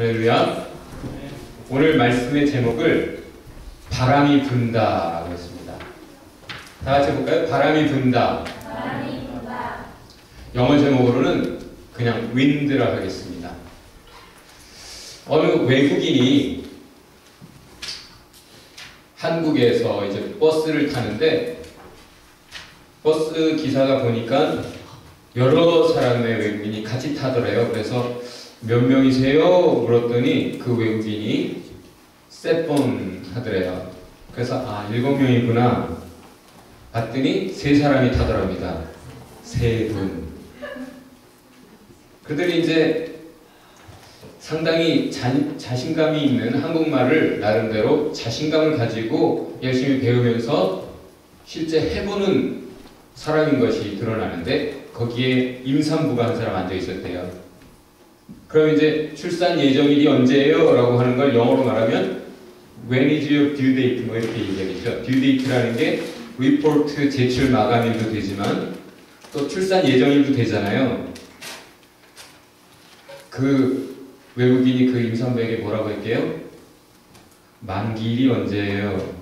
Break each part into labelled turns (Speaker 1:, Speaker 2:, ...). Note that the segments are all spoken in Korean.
Speaker 1: 할렐루야. 오늘 말씀의 제목을 바람이 분다라고 했습니다. 다 같이 해볼까요? 바람이 분다.
Speaker 2: 바람이 분다.
Speaker 1: 영어 제목으로는 그냥 wind라 하겠습니다. 어느 외국인이 한국에서 이제 버스를 타는데 버스 기사가 보니까 여러 사람의 외국인이 같이 타더래요. 그래서 몇 명이세요? 물었더니 그 외국인이 세번 하더래요. 그래서 7명이구나 봤더니 3사람이 타더랍니다. 3분. 그들이 이제 상당히 자신감이 있는 한국말을 나름대로 자신감을 가지고 열심히 배우면서 실제 해보는 사람인 것이 드러나는데 거기에 임산부가 한 사람 앉아 있었대요. 그럼 이제 출산 예정일이 언제예요? 라고 하는 걸 영어로 말하면 When is your due date? 뭐 이렇게 얘기하겠죠. due date라는 게 리포트 제출 마감일도 되지만 또 출산 예정일도 되잖아요. 그 외국인이 그 임산부에게 뭐라고 할게요? 만기일이 언제예요?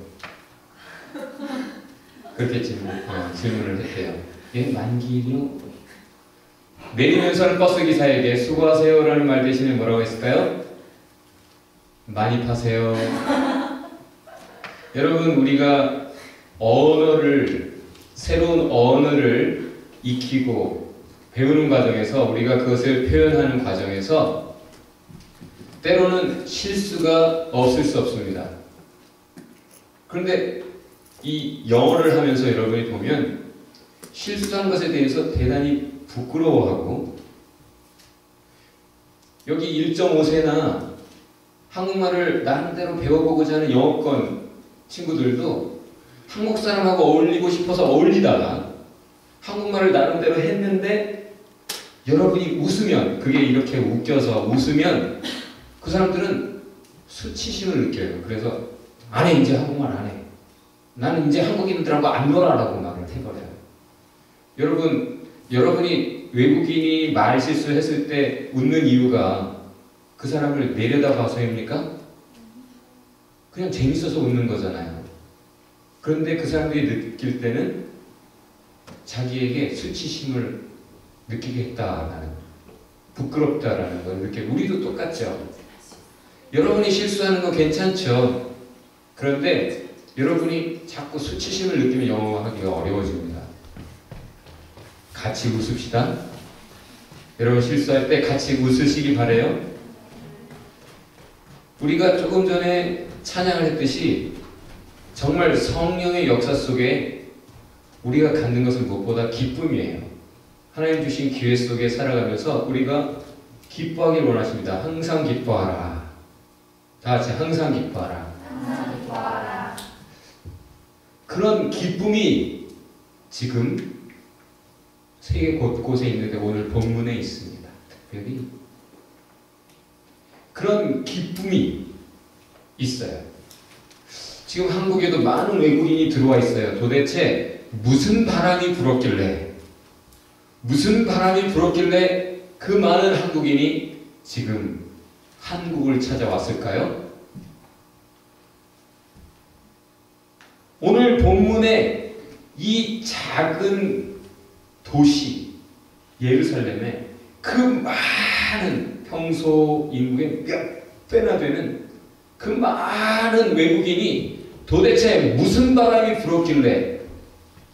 Speaker 1: 그렇게 질문을 했대요. 예, 만기일이요? 내리면서는 버스 기사에게 수고하세요라는 말 대신에 뭐라고 했을까요? 많이 파세요. 여러분, 우리가 새로운 언어를 익히고 배우는 과정에서 우리가 그것을 표현하는 과정에서 때로는 실수가 없을 수 없습니다. 그런데 이 영어를 하면서 여러분이 보면 실수한 것에 대해서 대단히 부끄러워하고 여기 1.5세나 한국말을 나름대로 배워보고자 하는 영어권 친구들도 한국 사람하고 어울리고 싶어서 어울리다가 한국말을 나름대로 했는데 여러분이 웃으면 그게 이렇게 웃겨서 웃으면 그 사람들은 수치심을 느껴요. 그래서 안 해, 이제 한국말 안 해. 나는 이제 한국인들하고 안 놀아라고 말을 해버려요. 여러분이 외국인이 말 실수했을 때 웃는 이유가 그 사람을 내려다봐서입니까? 그냥 재밌어서 웃는 거잖아요. 그런데 그 사람들이 느낄 때는 자기에게 수치심을 느끼게 했다라는, 부끄럽다라는 걸 느껴요. 우리도 똑같죠. 여러분이 실수하는 거 괜찮죠. 그런데 여러분이 자꾸 수치심을 느끼면 영어하기가 어려워집니다. 같이 웃읍시다. 여러분 실수할 때 같이 웃으시기 바래요. 우리가 조금 전에 찬양을 했듯이 정말 성령의 역사 속에 우리가 갖는 것은 무엇보다 기쁨이에요. 하나님 주신 기회 속에 살아가면서 우리가 기뻐하길 원하십니다. 항상 기뻐하라. 다 같이 항상 기뻐하라.
Speaker 2: 항상 기뻐하라.
Speaker 1: 그런 기쁨이 지금 세계 곳곳에 있는데 오늘 본문에 있습니다. 특별히 그런 기쁨이 있어요. 지금 한국에도 많은 외국인이 들어와 있어요. 도대체 무슨 바람이 불었길래 그 많은 한국인이 지금 한국을 찾아왔을까요? 오늘 본문에 이 작은 도시 예루살렘에 그 많은 평소 인구의 몇 배나 되는 그 많은 외국인이 도대체 무슨 바람이 불었길래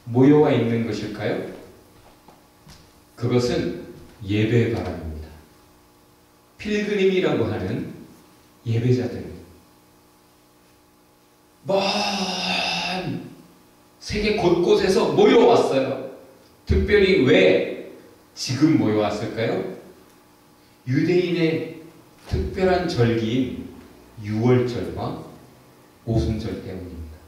Speaker 1: 모여와 있는 것일까요? 그것은 예배의 바람입니다. 필그림이라고 하는 예배자들, 먼 세계 곳곳에서 모여왔어요. 특별히 왜 지금 모여왔을까요? 유대인의 특별한 절기인 6월절과 오순절 때문입니다.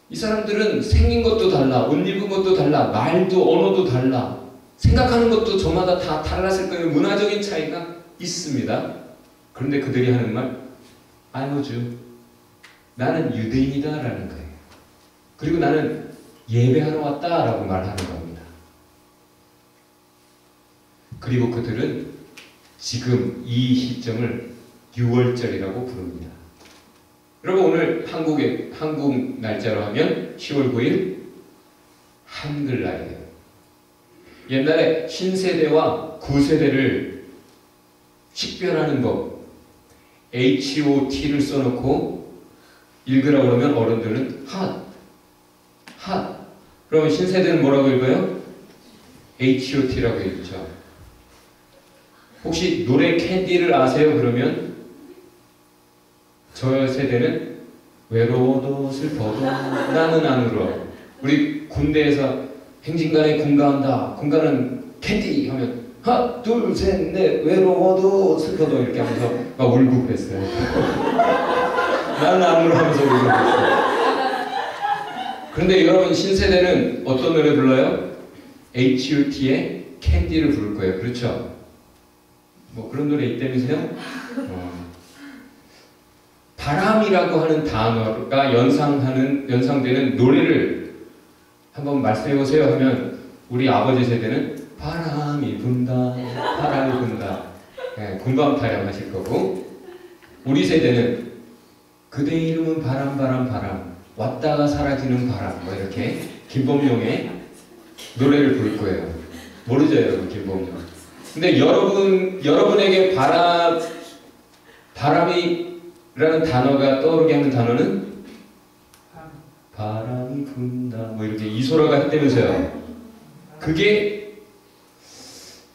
Speaker 1: 이 사람들은 생긴 것도 달라, 옷 입은 것도 달라, 말도 언어도 달라, 생각하는 것도 저마다 다 달랐을 거예요. 문화적인 차이가 있습니다. 그런데 그들이 하는 말, I'm a Jew. 나는 유대인이다 라는 거예요. 그리고 나는 예배하러 왔다 라고 말하는 겁니다. 그리고 그들은 지금 이 시점을 6월절이라고 부릅니다. 여러분 오늘 한국 날짜로 하면 10월 9일 한글날이에요. 옛날에 신세대와 구세대를 식별하는 법 HOT를 써놓고 읽으라고 그러면 어른들은 핫 그러면 신세대는 뭐라고 읽어요? HOT라고 읽죠. 혹시 노래 캔디를 아세요? 그러면 저 세대는 외로워도 슬퍼도 나는 안 울어. 우리 군대에서 행진간에 군가한다. 군가는 캔디 하면 하나 둘 셋 넷 외로워도 슬퍼도 이렇게 하면서 막 울고 그랬어요. 나는 안 울어 하면서 울고 그랬어요. 그런데 여러분 신세대는 어떤 노래 불러요? H.O.T의 캔디를 부를 거예요. 그렇죠? 뭐 그런 노래 있다면서요? 바람이라고 하는 단어가 연상되는 노래를 한번 말씀해 보세요 하면 우리 아버지 세대는 바람이 분다 네, 군밤 타령 하실 거고 우리 세대는 그대 이름은 바람 왔다가 사라지는 바람 뭐 이렇게 김범용의 노래를 부를 거예요. 모르죠 여러분 김범용. 근데 여러분에게 바람이라는 단어가 떠오르게 하는 단어는 바람이 분다 뭐 이렇게 이소라가 했다면서요. 그게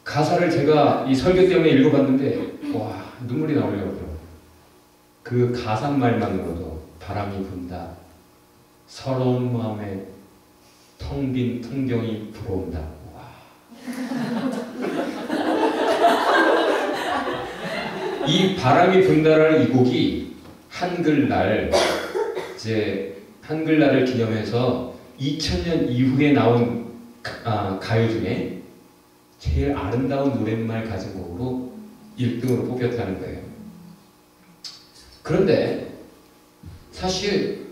Speaker 1: 가사를 제가 이 설교 때문에 읽어봤는데 와 눈물이 나오려고 그 가사말만으로도 바람이 분다 서러운 마음에 텅 빈 풍경이 불어온다. 와. 이 바람이 분다라는 이 곡이 한글날을 기념해서 2000년 이후에 나온 가요 중에 제일 아름다운 노랫말 가진 곡으로 1등으로 뽑혔다는 거예요. 그런데 사실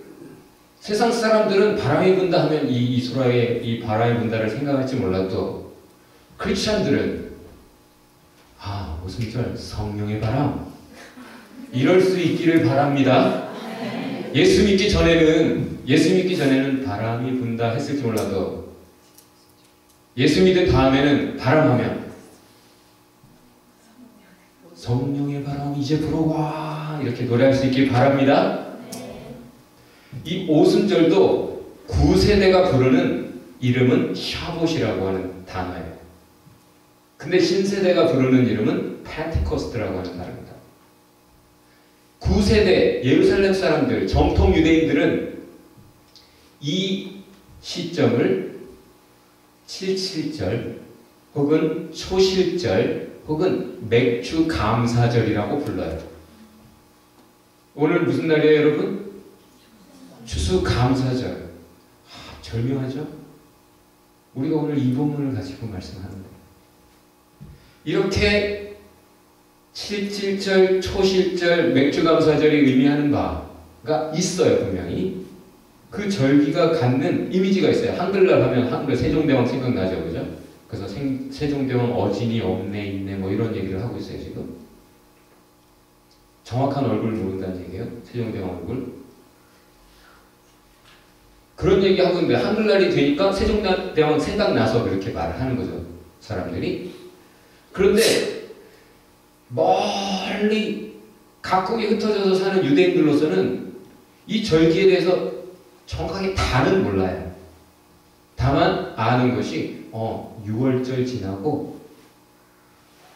Speaker 1: 세상 사람들은 바람이 분다 하면 이소라의 이 바람이 분다를 생각할지 몰라도 크리스찬들은 오순절 성령의 바람 이럴 수 있기를 바랍니다. 예수 믿기 전에는 바람이 분다 했을지 몰라도 예수 믿은 다음에는 바람하면 성령의 바람 이제 불어와 이렇게 노래할 수 있길 바랍니다. 이 오순절도 9세대가 부르는 이름은 샤봇이라고 하는 단어예요. 근데 신세대가 부르는 이름은 펜테코스트라고 하는 단어입니다. 9세대 예루살렘 사람들, 정통 유대인들은 이 시점을 77절 혹은 초실절 혹은 맥주 감사절이라고 불러요. 오늘 무슨 날이에요 여러분? 추수감사절. 절묘하죠? 우리가 오늘 이 본문을 가지고 말씀하는 거예요. 이렇게 77절, 초실절, 맥주감사절이 의미하는 바가 있어요. 분명히. 그 절기가 갖는 이미지가 있어요. 한글날 하면 한글 세종대왕 생각나죠. 그죠? 그래서 세종대왕 어진이 없네 있네 뭐 이런 얘기를 하고 있어요. 지금. 정확한 얼굴을 모른다는 얘기예요. 세종대왕 얼굴. 그런 얘기하고 있는데 한글날이 되니까 세종대왕 생각나서 그렇게 말을 하는 거죠. 사람들이. 그런데 멀리 각국에 흩어져서 사는 유대인들로서는 이 절기에 대해서 정확하게 다는 몰라요. 다만 아는 것이 6월절 지나고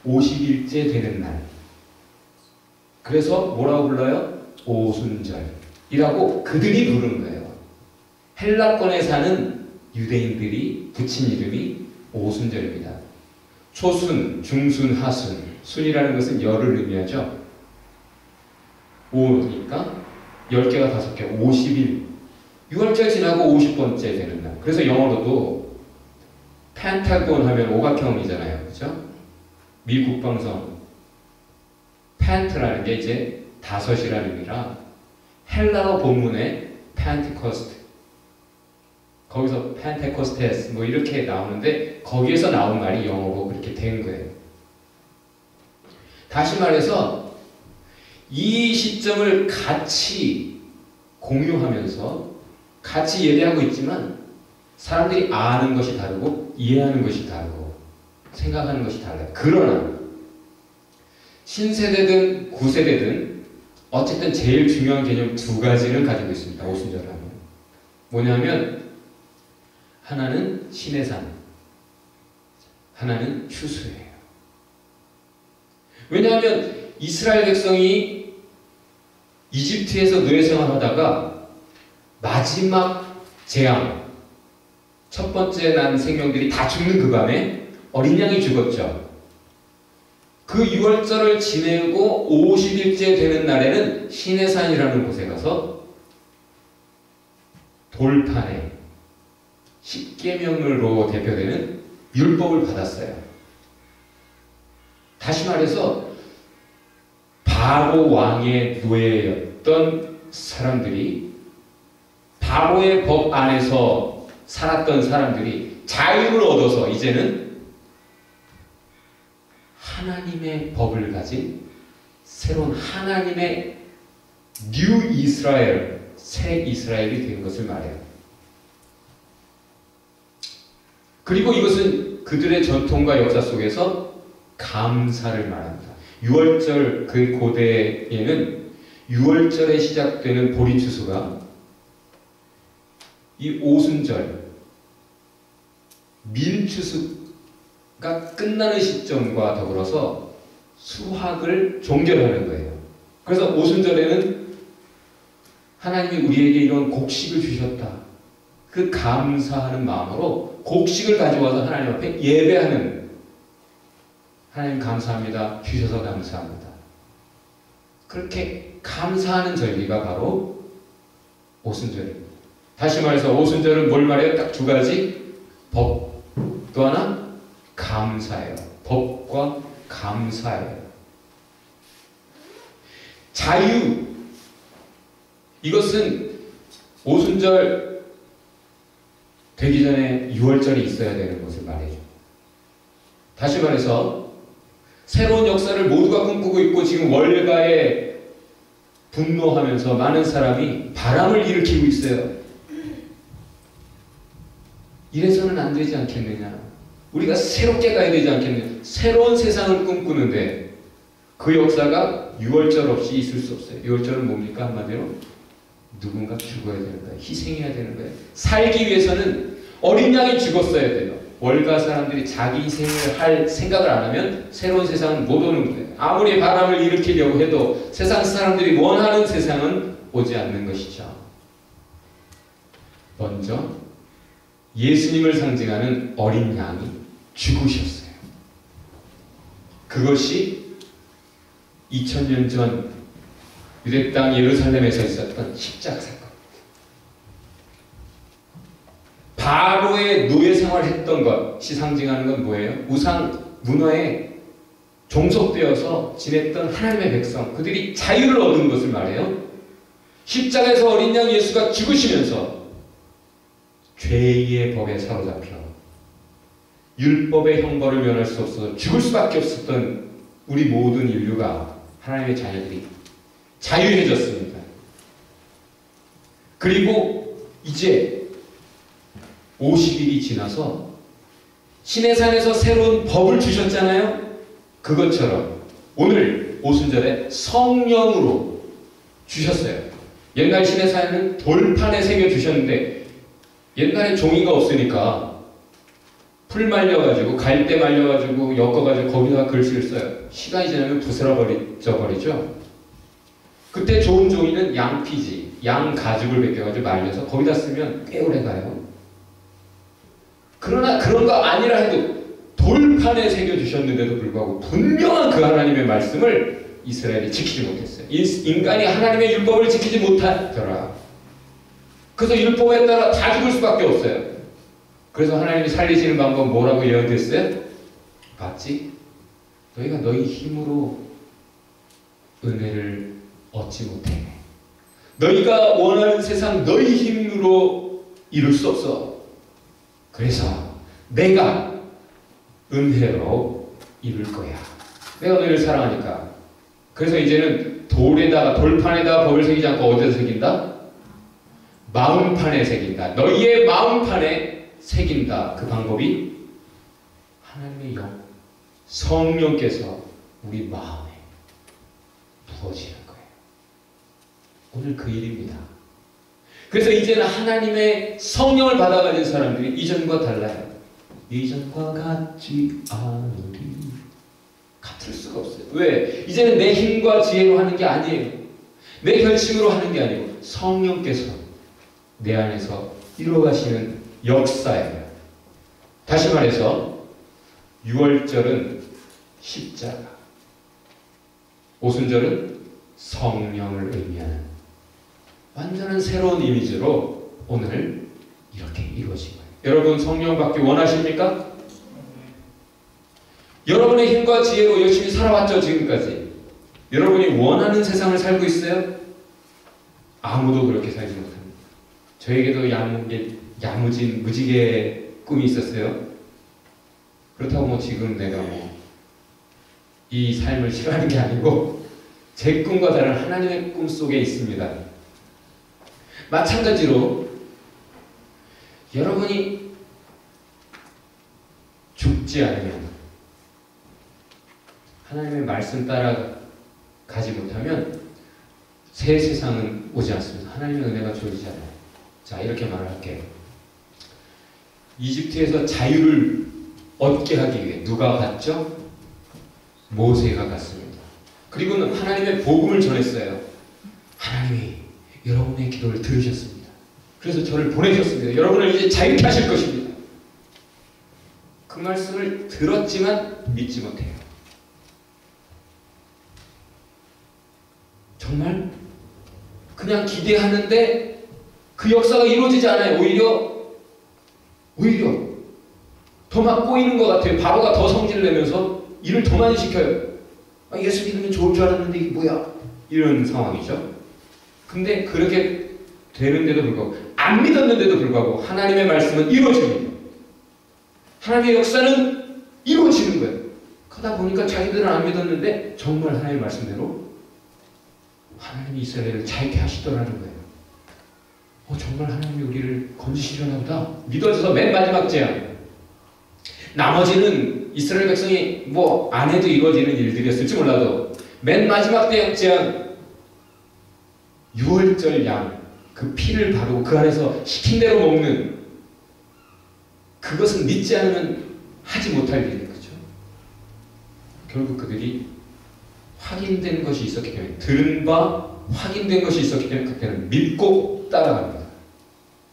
Speaker 1: 50일째 되는 날. 그래서 뭐라고 불러요? 오순절이라고 그들이 부르는 거예요. 헬라권에 사는 유대인들이 붙인 이름이 오순절입니다. 초순, 중순, 하순. 순이라는 것은 열을 의미하죠. 5니까 10개가 5개, 50일. 6월절 지나고 50번째 되는 날. 그래서 영어로도 펜타곤 하면 오각형이잖아요. 그죠? 미 국방성. 펜트라는 게 이제 5이라는 의미라 헬라어 본문에 펜테코스트. 거기서 펜테코스테스 뭐 이렇게 나오는데 거기에서 나온 말이 영어로 그렇게 된 거예요. 다시 말해서 이 시점을 같이 공유하면서 같이 예배하고 있지만 사람들이 아는 것이 다르고 이해하는 것이 다르고 생각하는 것이 달라요. 그러나 신세대든 구세대든 어쨌든 제일 중요한 개념 두 가지를 가지고 있습니다. 오순절을 하면. 뭐냐면 하나는 신의 산, 하나는 추수예요. 왜냐하면 이스라엘 백성이 이집트에서 노예 생활하다가 마지막 재앙, 첫 번째 난 생명들이 다 죽는 그 밤에 어린 양이 죽었죠. 그 유월절을 지내고 50일째 되는 날에는 시내산이라는 곳에 가서 돌판에 십계명으로 대표되는 율법을 받았어요. 다시 말해서 바로 왕의 노예였던 사람들이, 바로의 법 안에서 살았던 사람들이 자유를 얻어서 이제는 하나님의 법을 가진 새로운 하나님의 뉴 이스라엘, 새 이스라엘이 된 것을 말해요. 그리고 이것은 그들의 전통과 역사 속에서 감사를 말합니다. 유월절, 그 고대에는 유월절에 시작되는 보리추수가 이 오순절, 밀추수가 끝나는 시점과 더불어서 수확을 종결하는 거예요. 그래서 오순절에는 하나님이 우리에게 이런 곡식을 주셨다. 그 감사하는 마음으로 곡식을 가져와서 하나님 앞에 예배하는, 하나님 감사합니다. 주셔서 감사합니다. 그렇게 감사하는 절기가 바로 오순절입니다. 다시 말해서 오순절은 뭘 말해요? 딱 두 가지. 법, 또 하나 감사예요. 법과 감사예요. 자유, 이것은 오순절 되기 전에 유월절이 있어야 되는 것을 말해줘. 다시 말해서 새로운 역사를 모두가 꿈꾸고 있고 지금 월가에 분노하면서 많은 사람이 바람을 일으키고 있어요. 이래서는 안 되지 않겠느냐. 우리가 새롭게 가야 되지 않겠느냐. 새로운 세상을 꿈꾸는데 그 역사가 유월절 없이 있을 수 없어요. 유월절은 뭡니까? 한마디로 누군가 죽어야 되는 거예요. 희생해야 되는 거예요. 살기 위해서는 어린 양이 죽었어야 돼요. 월가 사람들이 자기 희생을 할 생각을 안 하면 새로운 세상은 못 오는 거예요. 아무리 바람을 일으키려고 해도 세상 사람들이 원하는 세상은 오지 않는 것이죠. 먼저 예수님을 상징하는 어린 양이 죽으셨어요. 그것이 2000년 전 유대 땅 예루살렘에서 있었던 십자가 사건. 바로의 노예 생활을 했던 것이 상징하는 건 뭐예요? 우상 문화에 종속되어서 지냈던 하나님의 백성, 그들이 자유를 얻은 것을 말해요. 십자가에서 어린 양 예수가 죽으시면서 죄의 법에 사로잡혀 율법의 형벌을 면할 수 없어서 죽을 수밖에 없었던 우리 모든 인류가, 하나님의 자녀들이 자유해졌습니다. 그리고 이제 50일이 지나서 시내산에서 새로운 법을 주셨잖아요. 그것처럼 오늘 오순절에 성령으로 주셨어요. 옛날 시내산에는 돌판에 새겨주셨는데 옛날에 종이가 없으니까 풀 말려가지고 갈대 말려가지고 엮어가지고 거기다가 글씨를 써요. 시간이 지나면 부스러버리죠. 그때 좋은 종이는 양피지, 양 가죽을 벗겨가지고 말려서 거기다 쓰면 꽤 오래 가요. 그러나 그런 거 아니라 해도 돌판에 새겨주셨는데도 불구하고 분명한 그 하나님의 말씀을 이스라엘이 지키지 못했어요. 인간이 하나님의 율법을 지키지 못하더라. 그래서 율법에 따라 다 죽을 수밖에 없어요. 그래서 하나님이 살리시는 방법 뭐라고 예언됐어요? 봤지? 너희가 너희 힘으로 은혜를 얻지 못해. 너희가 원하는 세상 너희 힘으로 이룰 수 없어. 그래서 내가 은혜로 이룰 거야. 내가 너희를 사랑하니까. 그래서 이제는 돌판에다가 법을 새기지 않고 어디서 새긴다? 마음판에 새긴다. 너희의 마음판에 새긴다. 그 방법이 하나님의 영, 성령께서 우리 마음에 부어지는 거예요. 오늘 그 일입니다. 그래서 이제는 하나님의 성령을 받아가진 사람들이 이전과 달라요. 이전과 같지 않으리. 같을 수가 없어요. 왜? 이제는 내 힘과 지혜로 하는 게 아니에요. 내 결심으로 하는 게 아니고 성령께서 내 안에서 이루어가시는 역사예요. 다시 말해서 6월절은 십자가, 오순절은 성령을 의미하는 완전한 새로운 이미지로 오늘 이렇게 이루어진 거예요. 여러분 성령 받기 원하십니까? 여러분의 힘과 지혜로 열심히 살아왔죠, 지금까지. 여러분이 원하는 세상을 살고 있어요? 아무도 그렇게 살지 못합니다. 저에게도 야무진 무지개 꿈이 있었어요. 그렇다고 뭐 지금 내가 이 삶을 싫어하는 게 아니고 제 꿈과 다른 하나님의 꿈 속에 있습니다. 마찬가지로 여러분이 죽지 않으면, 하나님의 말씀 따라 가지 못하면 새 세상은 오지 않습니다. 하나님의 은혜가 주어지잖아요. 자, 이렇게 말할게요. 이집트에서 자유를 얻게 하기 위해 누가 갔죠? 모세가 갔습니다. 그리고는 하나님의 복음을 전했어요. 하나님이 여러분의 기도를 들으셨습니다. 그래서 저를 보내셨습니다. 여러분을 이제 자유케 하실 것입니다. 그 말씀을 들었지만 믿지 못해요. 정말 그냥 기대하는데 그 역사가 이루어지지 않아요. 오히려 더 막 꼬이는 것 같아요. 바로가 더 성질을 내면서 일을 더 많이 시켜요. 예수 믿으면 좋을 줄 알았는데 이게 뭐야? 이런 상황이죠. 근데 그렇게 되는데도 불구하고, 안 믿었는데도 불구하고 하나님의 말씀은 이루어집니다. 하나님의 역사는 이루어지는 거예요. 그러다 보니까 자기들은 안 믿었는데 정말 하나님의 말씀대로 하나님이 이스라엘을 자유케 하시더라는 거예요. 정말 하나님이 우리를 건지시려나 보다. 믿어져서 맨 마지막 재앙. 나머지는 이스라엘 백성이 안 해도 이루어지는 일들이었을지 몰라도 맨 마지막 재앙, 6월절 양, 그 피를 바르고 그 안에서 시킨 대로 먹는, 그것은 믿지 않으면 하지 못할 일이에요. 그렇죠? 결국 그들이 확인된 것이 있었기 때문에, 들은 바 확인된 것이 있었기 때문에 그때는 믿고 따라갑니다.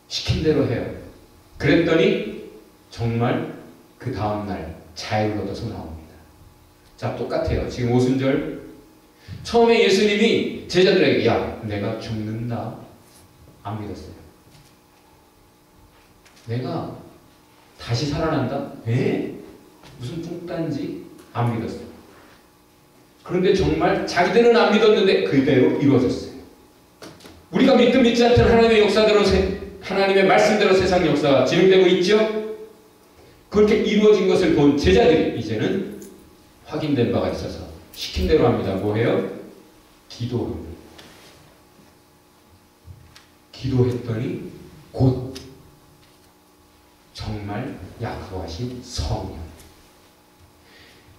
Speaker 1: 시킨 대로 해요. 그랬더니 정말 그 다음날 자유를 얻어서 나옵니다. 자, 똑같아요. 지금 오순절 처음에 예수님이 제자들에게 야, 내가 죽는다. 안 믿었어요. 내가 다시 살아난다? 에? 무슨 뚱딴지? 안 믿었어요. 그런데 정말 자기들은 안 믿었는데 그대로 이루어졌어요. 우리가 믿든 믿지 않든 하나님의 역사대로, 하나님의 말씀대로 세상 역사가 진행되고 있죠? 그렇게 이루어진 것을 본 제자들이 이제는 확인된 바가 있어서 시킨 대로 합니다. 뭐해요? 기도합니다. 기도했더니 곧 정말 약속하신 성령,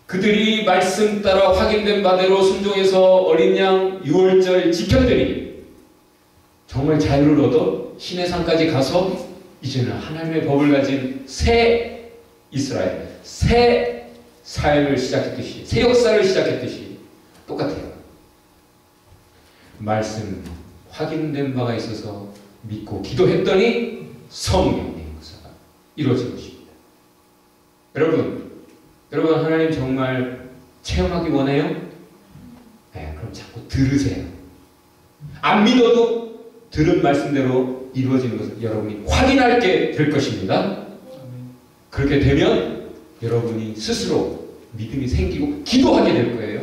Speaker 1: 그들이 말씀 따라 확인된 바대로 순종해서 어린 양 6월절 지켰더니 정말 자유를 얻어 신의 산까지 가서 이제는 하나님의 법을 가진 새 이스라엘, 새 삶을 시작했듯이, 새 역사를 시작했듯이 똑같아요. 말씀 확인된 바가 있어서 믿고 기도했더니 성령의 역사가 이루어진 것입니다. 여러분 하나님 정말 체험하기 원해요? 네, 그럼 자꾸 들으세요. 안 믿어도 들은 말씀대로 이루어지는 것을 여러분이 확인하게 될 것입니다. 그렇게 되면 여러분이 스스로 믿음이 생기고 기도하게 될 거예요.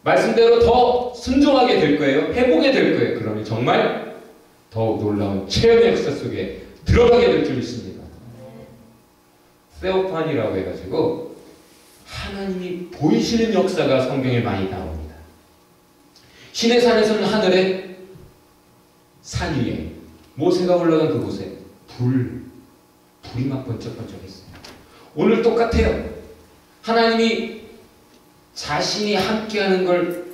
Speaker 1: 말씀대로 더 순종하게 될 거예요. 해보게 될 거예요. 그러면 정말 더욱 놀라운 체험의 역사 속에 들어가게 될 줄 믿습니다. 세오판이라고 해가지고 하나님이 보이시는 역사가 성경에 많이 나옵니다. 신의 산에서는 하늘에 산 위에 모세가 올라간 그곳에 불이 막 번쩍번쩍했어요. 오늘 똑같아요. 하나님이 자신이 함께하는 걸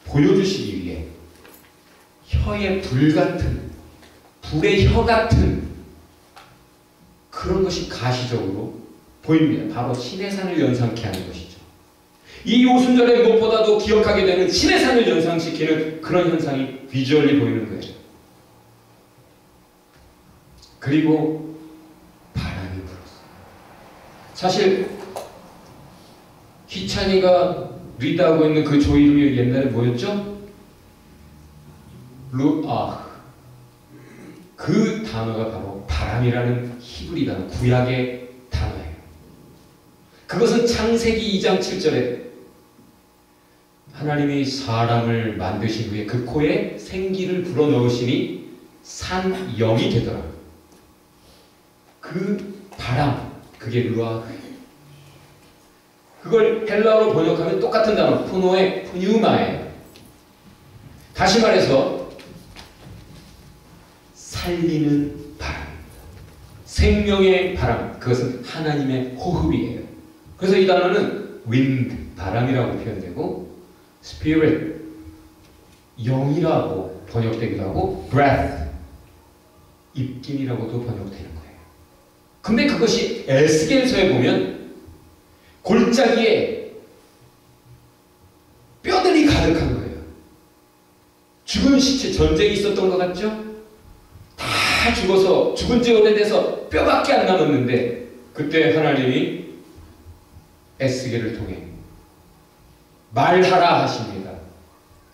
Speaker 1: 보여주시기 위해 혀의 불 같은, 불의 혀 같은 그런 것이 가시적으로 보입니다. 바로 신의 산을 연상케 하는 것이죠. 이 오순절에 무엇보다도 기억하게 되는 신의 산을 연상시키는 그런 현상이 비주얼리 보이는 거예요. 그리고 바람이 불었어요. 사실 희찬이가 리드하고 있는 그 조 이름이 옛날에 뭐였죠? 루아. 그 단어가 바로 바람이라는 히브리 단어, 구약의 단어예요. 그것은 창세기 2장 7절에 하나님이 사람을 만드신 후에 그 코에 생기를 불어넣으시니 산영이 되더라. 그 바람, 그게 루아. 그걸 헬라어로 번역하면 똑같은 단어, 푸노의 푸뉴마예요. 다시 말해서 살리는 바람입니다. 생명의 바람, 그것은 하나님의 호흡이에요. 그래서 이 단어는 wind, 바람이라고 표현되고 spirit, 영이라고 번역되기도 하고 breath, 입김이라고도 번역되는 거예요. 근데 그것이 에스겔서에 보면 골짜기에 뼈들이 가득한 거예요. 죽은 시체, 전쟁이 있었던 것 같죠? 다 죽어서 죽은 지 오래돼서 뼈밖에 안 남았는데 그때 하나님이 에스겔을 통해 말하라 하십니다.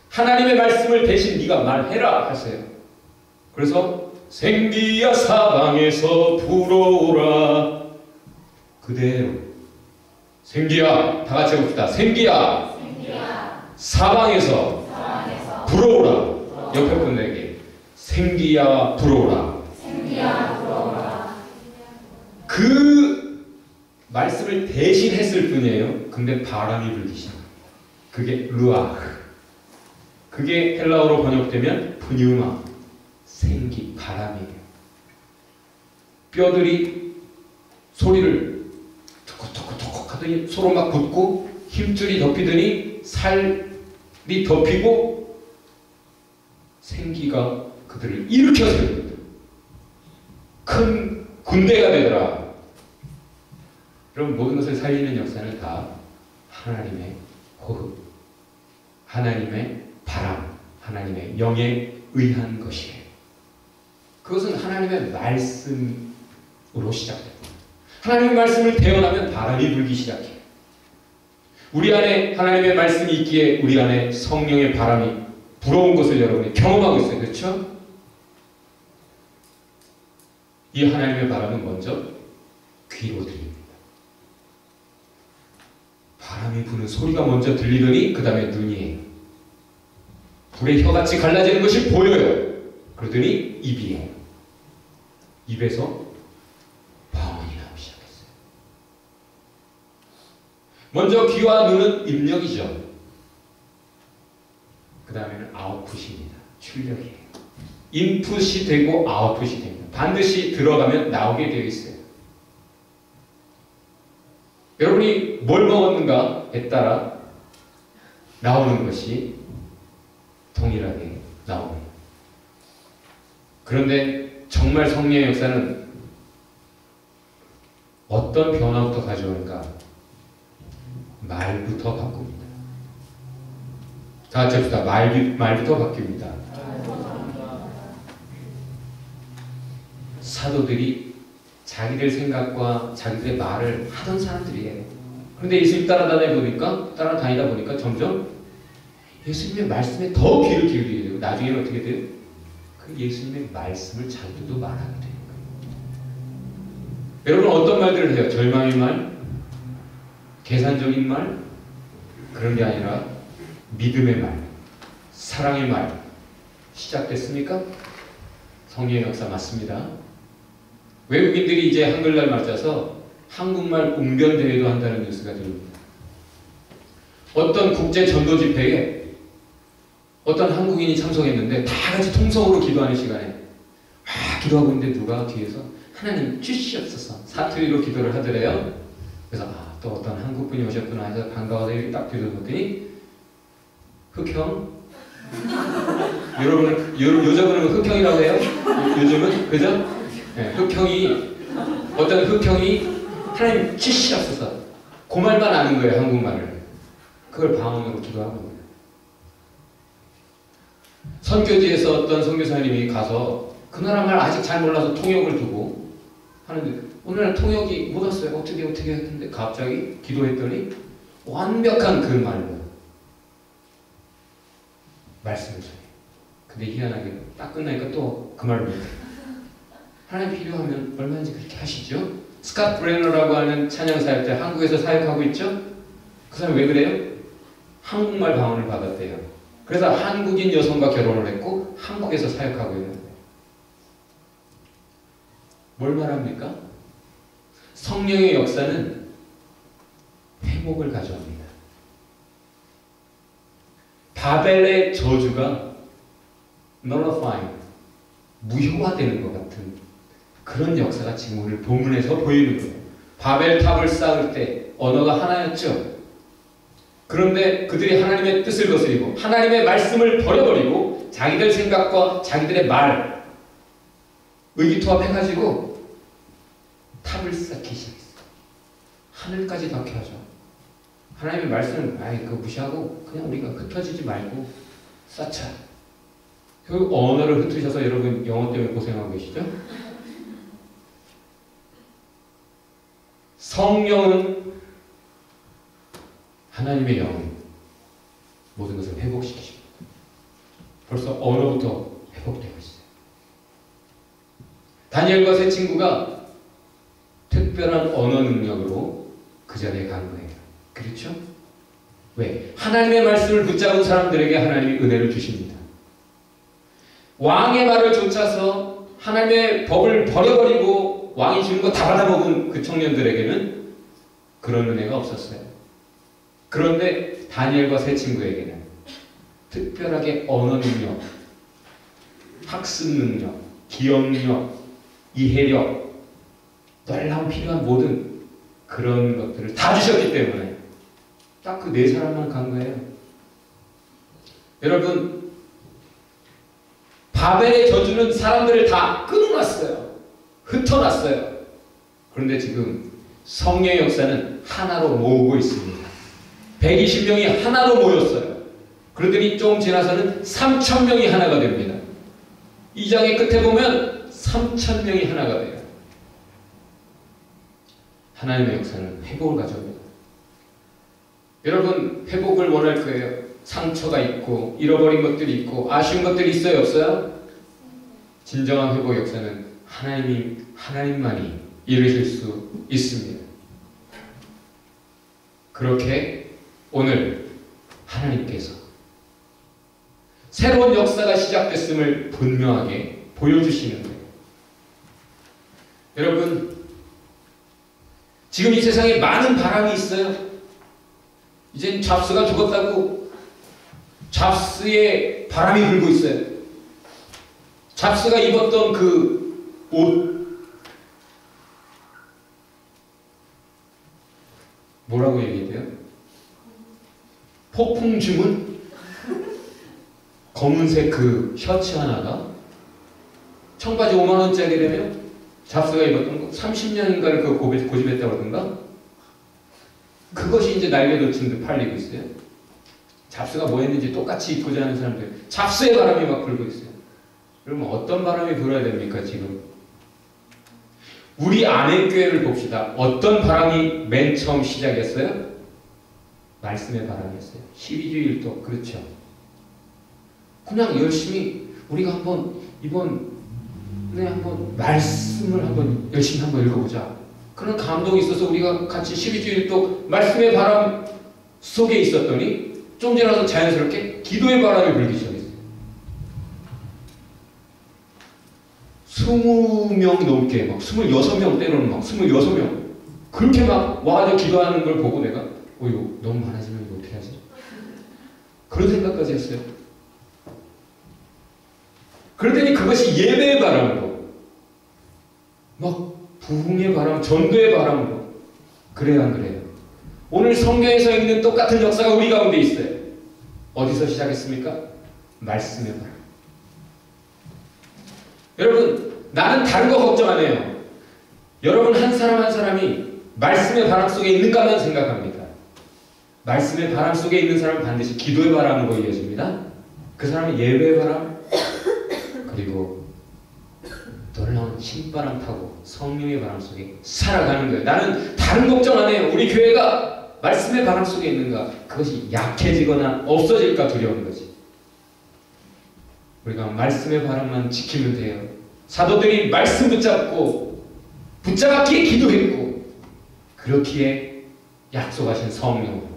Speaker 1: 하나님의 말씀을 대신 네가 말해라 하세요. 그래서 생기야 사방에서 불어오라. 그대로 생기야, 다 같이 해봅시다. 생기야, 사방에서 불어오라. 옆에 분에게 생기야 불어오라. 그 말씀을 대신 했을 뿐이에요. 근데 바람이 불기 시작. 그게 루아. 그게 헬라어로 번역되면 푸뉴마, 생기, 바람이에요. 뼈들이 소리를 톡톡톡톡 하더니 서로 막 붙고 힘줄이 덮이더니 살이 덮이고 생기가 그들을 일으켜 세웁니다. 큰 군대가 되더라. 여러분, 모든 것을 살리는 역사는 다 하나님의 호흡, 하나님의 바람, 하나님의 영에 의한 것이에요. 그것은 하나님의 말씀으로 시작됩니다. 하나님의 말씀을 대언하면 바람이 불기 시작해요. 우리 안에 하나님의 말씀이 있기에 우리 안에 성령의 바람이 불어온 것을 여러분이 경험하고 있어요. 그렇죠? 이 하나님의 바람은 먼저 귀로 들립니다. 바람이 부는 소리가 먼저 들리더니 그 다음에 눈이에요. 불의 혀같이 갈라지는 것이 보여요. 그러더니 입이에요. 입에서 방언이 나오기 시작했어요. 먼저 귀와 눈은 입력이죠. 그 다음에는 아웃풋입니다. 출력이에요. 인풋이 되고 아웃풋이 됩니다. 반드시 들어가면 나오게 되어 있어요. 여러분이 뭘 먹었는가에 따라 나오는 것이 동일하게 나옵니다. 그런데 정말 성령의 역사는 어떤 변화부터 가져오는가? 말부터 바꿉니다. 다 같이 합시다. 말부터 바뀝니다. 사도들이 자기들 생각과 자기들의 말을 하던 사람들이에요. 그런데 예수님 따라다니다 보니까 점점 예수님의 말씀에 더 귀를 기울이게 되고 나중에는 어떻게 돼요? 그 예수님의 말씀을 자기들도 말하게 되는 거예요. 여러분 어떤 말들을 해요? 절망의 말? 계산적인 말? 그런 게 아니라 믿음의 말, 사랑의 말 시작됐습니까? 성령의 역사 맞습니다. 외국인들이 이제 한글날 맞아서 한국말 웅변대회도 한다는 뉴스가 들립니다. 어떤 국제 전도 집회에 어떤 한국인이 참석했는데 다 같이 통성으로 기도하는 시간에 막 기도하고 있는데 누가 뒤에서 하나님 주시옵소서 사투리로 기도를 하더래요. 그래서 또 어떤 한국분이 오셨구나 해서 반가워서 이렇게 딱 뒤돌아봤더니 흑형 여러분은 요즘은 흑형이라고 해요? 요즘은 그죠? 네, 흑형이 어떤 흑형이 하나님 주시옵소서 그 말만 아는 거예요. 한국말을. 그걸 방언으로 기도하는 거예요. 선교지에서 어떤 선교사님이 가서 그 나라 말 아직 잘 몰라서 통역을 두고 하는데 오늘 통역이 못 왔어요. 어떻게 했는데 갑자기 기도했더니 완벽한 그 말로 말씀을 전해요. 근데 희한하게 딱 끝나니까 또 그 말로 하나님 필요하면 얼마든지 그렇게 하시죠. 스캇 브레너라고 하는 찬양사역자 한국에서 사역하고 있죠. 그 사람 왜 그래요? 한국말 방언을 받았대요. 그래서 한국인 여성과 결혼을 했고 한국에서 사역하고 있는 거예요. 뭘 말합니까? 성령의 역사는 회복을 가져옵니다. 바벨의 저주가 nullifying, 무효화되는 것 같은 그런 역사가 지금 오늘 본문에서 보이는 거예요. 바벨탑을 쌓을 때 언어가 하나였죠. 그런데 그들이 하나님의 뜻을 거스리고 하나님의 말씀을 버려버리고 자기들 생각과 자기들의 말 의기투합해가지고 탑을 쌓기 시작했어요. 하늘까지 닿게 하죠. 하나님의 말씀을 그거 무시하고 그냥 우리가 흩어지지 말고 쌓자. 그 언어를 흩으셔서 여러분 영어 때문에 고생하고 계시죠? 성령은 하나님의 영은 모든 것을 회복시키십니다. 벌써 언어부터 회복되고 있어요. 다니엘과 세 친구가 특별한 언어 능력으로 그 자리에 간 거예요. 그렇죠? 왜? 하나님의 말씀을 붙잡은 사람들에게 하나님이 은혜를 주십니다. 왕의 말을 좇아서 하나님의 법을 버려버리고 왕이 주는 거 다 받아먹은 그 청년들에게는 그런 은혜가 없었어요. 그런데 다니엘과 세 친구에게는 특별하게 언어 능력, 학습 능력, 기억력, 이해력, 놀라운 필요한 모든 그런 것들을 다 주셨기 때문에 딱 그 네 사람만 간 거예요. 여러분, 바벨의 저주는 사람들을 다 끊어놨어요. 흩어놨어요. 그런데 지금 성령의 역사는 하나로 모으고 있습니다. 120명이 하나로 모였어요. 그러더니 좀 지나서는 3,000명이 하나가 됩니다. 이 장의 끝에 보면 3,000명이 하나가 돼요. 하나님의 역사는 회복을 가져옵니다. 여러분, 회복을 원할 거예요. 상처가 있고 잃어버린 것들이 있고 아쉬운 것들이 있어요, 없어요? 진정한 회복 역사는 하나님만이 이루실 수 있습니다. 그렇게 오늘 하나님께서 새로운 역사가 시작됐음을 분명하게 보여주시는 거예요. 여러분, 지금 이 세상에 많은 바람이 있어요. 이젠 잡스가 죽었다고 잡스의 바람이 불고 있어요. 잡스가 입었던 그 옷 뭐라고 얘기해야 돼요? 폭풍 주문? 검은색 그 셔츠 하나가 청바지 5만원짜리라며 잡스가 입었던 거 30년인가를 그거 고집했다고 그러던가? 그것이 이제 날개돋친 듯 팔리고 있어요. 잡스가 뭐 했는지 똑같이 입고자 하는 사람들, 잡스의 바람이 막 불고 있어요. 그러면 어떤 바람이 불어야 됩니까, 지금? 우리 안의 교회를 봅시다. 어떤 바람이 맨 처음 시작했어요? 말씀의 바람이었어요. 12주 1도, 그렇죠. 그냥 열심히 우리가 이번에 한번 말씀을 열심히 한번 읽어보자. 그런 감동이 있어서 우리가 같이 12주 1도 말씀의 바람 속에 있었더니 좀 지나서 자연스럽게 기도의 바람이 불기 시작했어요. 20명 넘게 막 26명 때로는 막 26명 그렇게 막 와가지고 기도하는 걸 보고 내가 이거 너무 많아지면 이거 어떻게 하지? 때까지 했어요. 그러더니 그것이 예배의 바람으로, 막 부흥의 바람, 전도의 바람으로. 그래요, 안 그래요? 오늘 성경에서 있는 똑같은 역사가 우리 가운데 있어요. 어디서 시작했습니까? 말씀의 바람. 여러분, 나는 다른 거 걱정 안 해요. 여러분 한 사람 한 사람이 말씀의 바람 속에 있는가만 생각합니다. 말씀의 바람 속에 있는 사람은 반드시 기도의 바람으로 이어집니다. 그 사람은 예배의 바람, 그리고 놀라운 신바람 타고 성령의 바람 속에 살아가는 거예요. 나는 다른 걱정 안 해요. 우리 교회가 말씀의 바람 속에 있는가? 그것이 약해지거나 없어질까 두려운 거지. 우리가 말씀의 바람만 지키면 돼요. 사도들이 말씀 붙잡기에 기도했고, 그렇기에 약속하신 성령으로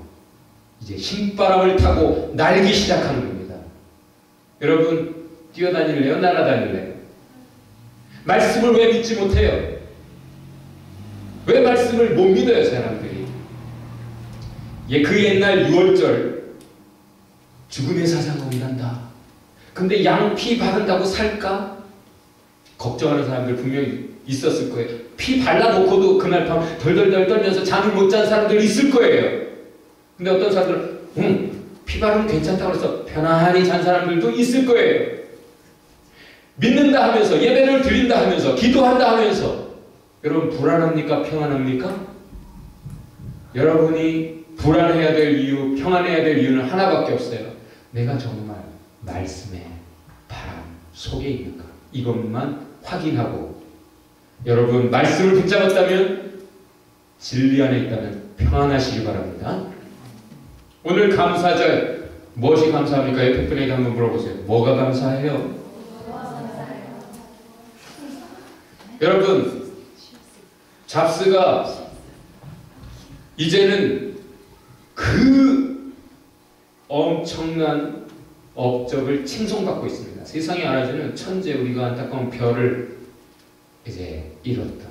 Speaker 1: 이제 신바람을 타고 날기 시작하는 겁니다. 여러분, 뛰어다닐래요? 날아다닐래요? 말씀을 왜 믿지 못해요? 왜 말씀을 못 믿어요, 사람들이? 그 옛날 6월절 죽음의 사자곰이란다. 근데 양피 바른다고 살까? 걱정하는 사람들 분명히 있었을 거예요. 피 발라놓고도 그날 밤 덜덜덜 떨면서 잠을 못 잔 사람들 있을 거예요. 근데 어떤 사람들은 피 바르면 괜찮다고 해서 편안히 잔 사람들도 있을 거예요. 믿는다 하면서, 예배를 드린다 하면서, 기도한다 하면서 여러분 불안합니까? 평안합니까? 여러분이 불안해야 될 이유, 평안해야 될 이유는 하나밖에 없어요. 내가 정말 말씀의 바람 속에 있는가? 이것만 확인하고, 여러분 말씀을 붙잡았다면, 진리 안에 있다면 평안하시기 바랍니다. 오늘 감사절 무엇이 감사합니까? 옆에 분에게 한번 물어보세요. 뭐가 감사해요? 여러분, 잡스가 이제는 그 엄청난 업적을 칭송받고 있습니다. 세상이 알아주는 천재, 우리가 안타까운 별을 이제 잃었다.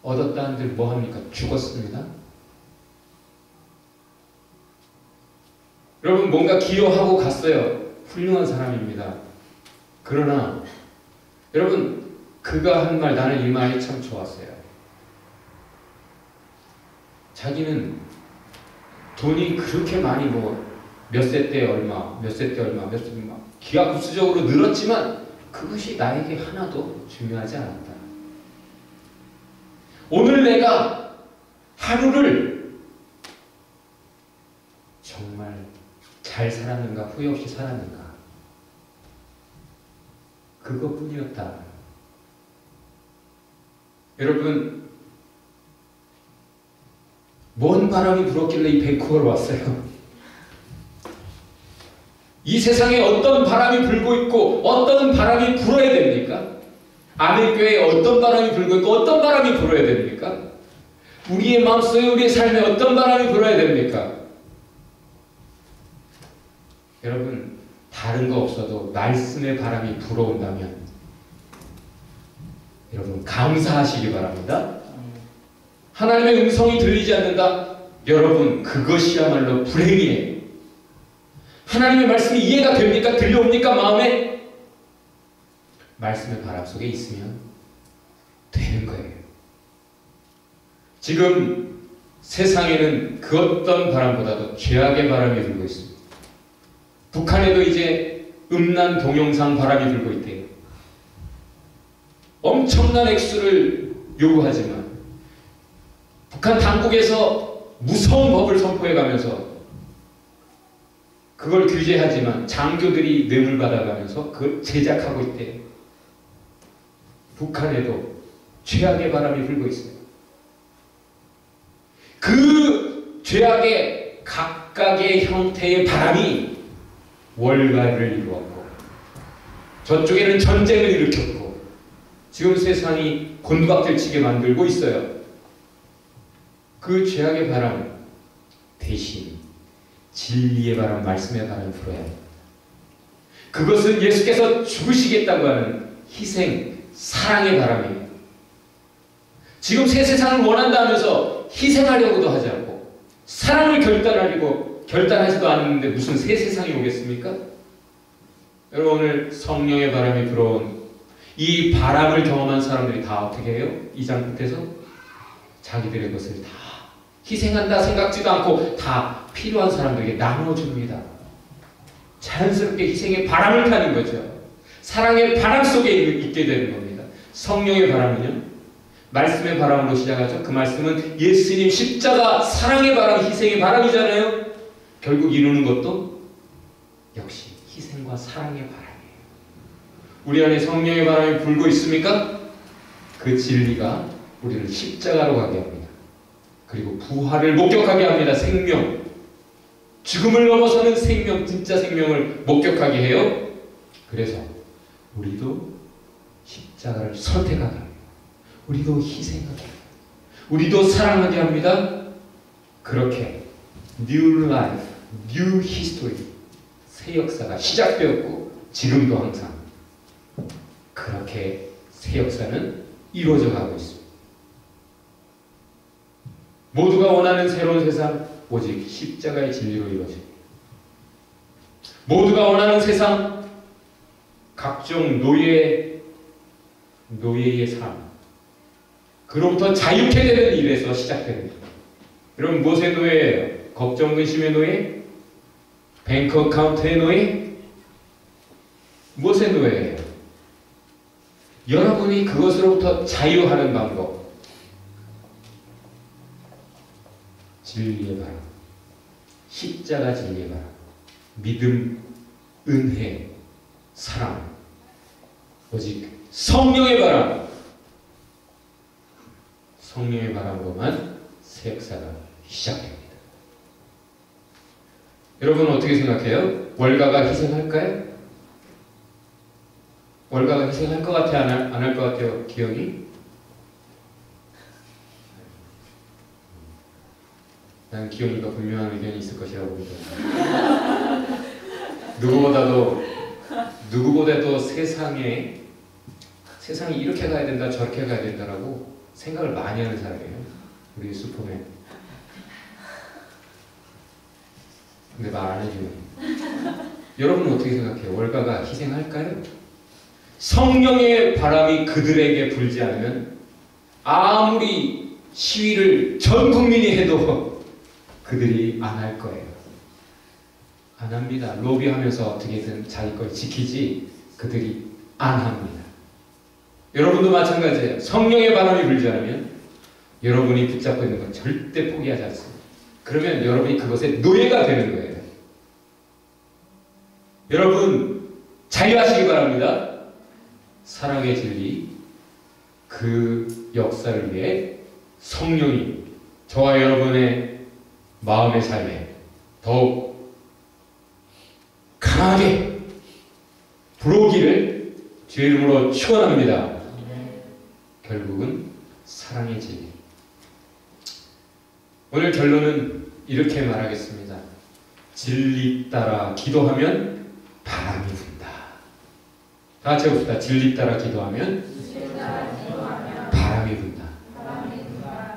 Speaker 1: 얻었다 한들 뭐합니까? 죽었습니다. 여러분, 뭔가 기여하고 갔어요. 훌륭한 사람입니다. 그러나 여러분, 그가 한 말, 나는 이 말이 참 좋았어요. 자기는 돈이 그렇게 많이 몇 세 때 얼마, 몇 세 때 얼마, 몇 세 때 얼마 기하급수적으로 늘었지만 그것이 나에게 하나도 중요하지 않았다. 오늘 내가 하루를 정말 잘 살았는가, 후회 없이 살았는가, 그것뿐이었다. 여러분, 뭔 바람이 불었길래 이 밴쿠버로 왔어요? 이 세상에 어떤 바람이 불고 있고 어떤 바람이 불어야 됩니까? 아멘교회에 어떤 바람이 불고 있고 어떤 바람이 불어야 됩니까? 우리의 마음속에, 우리의 삶에 어떤 바람이 불어야 됩니까? 여러분, 다른 거 없어도 말씀의 바람이 불어온다면 여러분 감사하시기 바랍니다. 하나님의 음성이 들리지 않는다? 여러분, 그것이야말로 불행이에요. 하나님의 말씀이 이해가 됩니까? 들려옵니까? 마음에? 말씀의 바람 속에 있으면 되는 거예요. 지금 세상에는 그 어떤 바람보다도 죄악의 바람이 불고 있습니다. 북한에도 이제 음란 동영상 바람이 불고 있대요. 엄청난 액수를 요구하지만 북한 당국에서 무서운 법을 선포해가면서 그걸 규제하지만 장교들이 뇌물 받아가면서 그걸 제작하고 있대요. 북한에도 죄악의 바람이 불고 있어요. 그 죄악의 각각의 형태의 바람이 월가를 이루었고, 저쪽에는 전쟁을 일으켰고, 지금 세상이 곤박질치게 만들고 있어요. 그 죄악의 바람 대신 진리의 바람, 말씀의 바람 불어야 합니다. 그것은 예수께서 죽으시겠다고 하는 희생, 사랑의 바람이에요. 지금 새 세상을 원한다 하면서 희생하려고도 하지 않고, 사랑을 결단하려고 결단하지도 않았는데 무슨 새 세상이 오겠습니까? 여러분, 오늘 성령의 바람이 불어온 이 바람을 경험한 사람들이 다 어떻게 해요? 2장 끝에서 자기들의 것을 다 희생한다 생각지도 않고 다 필요한 사람들에게 나눠줍니다. 자연스럽게 희생의 바람을 타는 거죠. 사랑의 바람 속에 있게 되는 겁니다. 성령의 바람은요, 말씀의 바람으로 시작하죠. 그 말씀은 예수님 십자가, 사랑의 바람, 희생의 바람이잖아요. 결국 이루는 것도 역시 희생과 사랑의 바람이에요. 우리 안에 성령의 바람이 불고 있습니까? 그 진리가 우리를 십자가로 가게 합니다. 그리고 부활을 목격하게 합니다. 생명, 죽음을 넘어서는 생명, 진짜 생명을 목격하게 해요. 그래서 우리도 십자가를 선택하게 합니다. 우리도 희생하게 합니다. 우리도 사랑하게 합니다. 그렇게 New Life, New History, 새 역사가 시작되었고 지금도 항상 그렇게 새 역사는 이루어져 가고 있습니다. 모두가 원하는 새로운 세상, 오직 십자가의 진리로 이루어집니다. 모두가 원하는 세상, 각종 노예의 삶, 그로부터 자유케 되는 일에서 시작됩니다. 여러분, 무엇의 노예예요? 걱정, 근심의 노예? 뱅크 어카운트의 노예? 무엇의 노예예요? 여러분이 그것으로부터 자유하는 방법, 진리의 바람, 십자가 진리의 바람, 믿음, 은혜, 사랑, 오직 성령의 바람, 성령의 바람으로만 새 역사가 시작됩니다. 여러분 어떻게 생각해요? 월가가 희생할까요? 월가가 희생할 것 같아요? 안 할 것 같아요? 기억이? 난 기억이가 분명한 의견이 있을 것이라고 봅니다. 누구보다도 세상이 이렇게 가야 된다, 저렇게 가야 된다라고 생각을 많이 하는 사람이에요. 우리 슈퍼맨. 근데 말 안 해주네. 여러분은 어떻게 생각해요? 월가가 희생할까요? 성령의 바람이 그들에게 불지 않으면 아무리 시위를 전 국민이 해도 그들이 안 할 거예요. 안 합니다. 로비하면서 어떻게든 자기 걸 지키지 그들이 안 합니다. 여러분도 마찬가지예요. 성령의 바람이 불지 않으면 여러분이 붙잡고 있는 건 절대 포기하지 않습니다. 그러면 여러분이 그것의 노예가 되는 거예요. 여러분 자유하시기 바랍니다. 사랑의 진리, 그 역사를 위해 성령이 저와 여러분의 마음의 삶에 더욱 강하게 불어오기를 주의 이름으로 축원합니다. 결국은 사랑의 진리. 오늘 결론은 이렇게 말하겠습니다. 진리 따라 기도하면 바람이 분다. 다 같이 해봅시다. 진리 따라 기도하면 바람이 분다.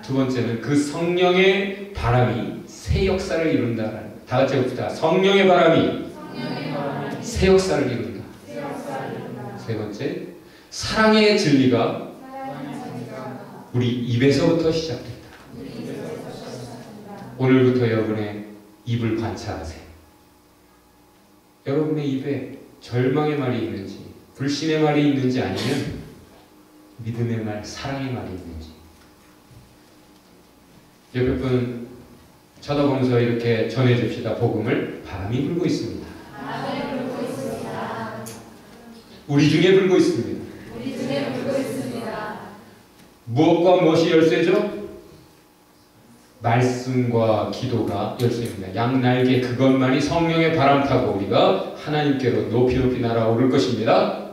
Speaker 1: 두 번째는 그 성령의 바람이 새 역사를 이룬다. 다 같이 해봅시다. 성령의 바람이 새 역사를 이룬다. 세 번째, 사랑의 진리가 우리 입에서부터 시작된다. 오늘부터 여러분의 입을 관찰하세요. 여러분의 입에 절망의 말이 있는지, 불신의 말이 있는지, 아니면 믿음의 말, 사랑의 말이 있는지. 옆에 분 쳐다보면서 이렇게 전해줍시다. 복음을. 바람이 불고 있습니다. 우리 중에 불고 있습니다. 무엇과 무엇이 열쇠죠? 말씀과 기도가 열쇠입니다. 양날개 그것만이 성령의 바람 타고 우리가 하나님께로 높이 날아오를 것입니다.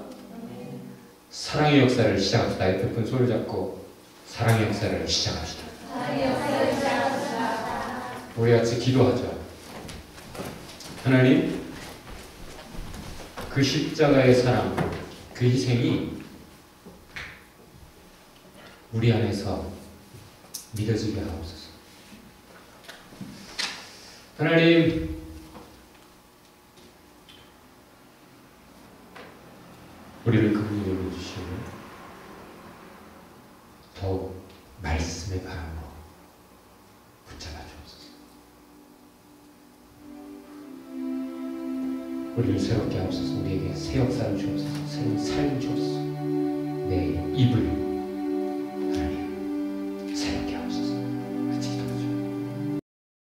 Speaker 1: 사랑의 역사를 시작합시다. 옆에 분 손을 잡고 사랑의 역사를 시작합시다. 우리 같이 기도하죠. 하나님, 그 십자가의 사랑, 그 희생이 우리 안에서 믿어지게 하옵소서. 하나님, 우리를 그분이 열어주시고 더욱 말씀의 바람으로 붙잡아 주옵소서. 우리를 새롭게 하옵소서. 우리에게 새 역사를 주옵소서. 새 삶을 주옵소서. 내 입을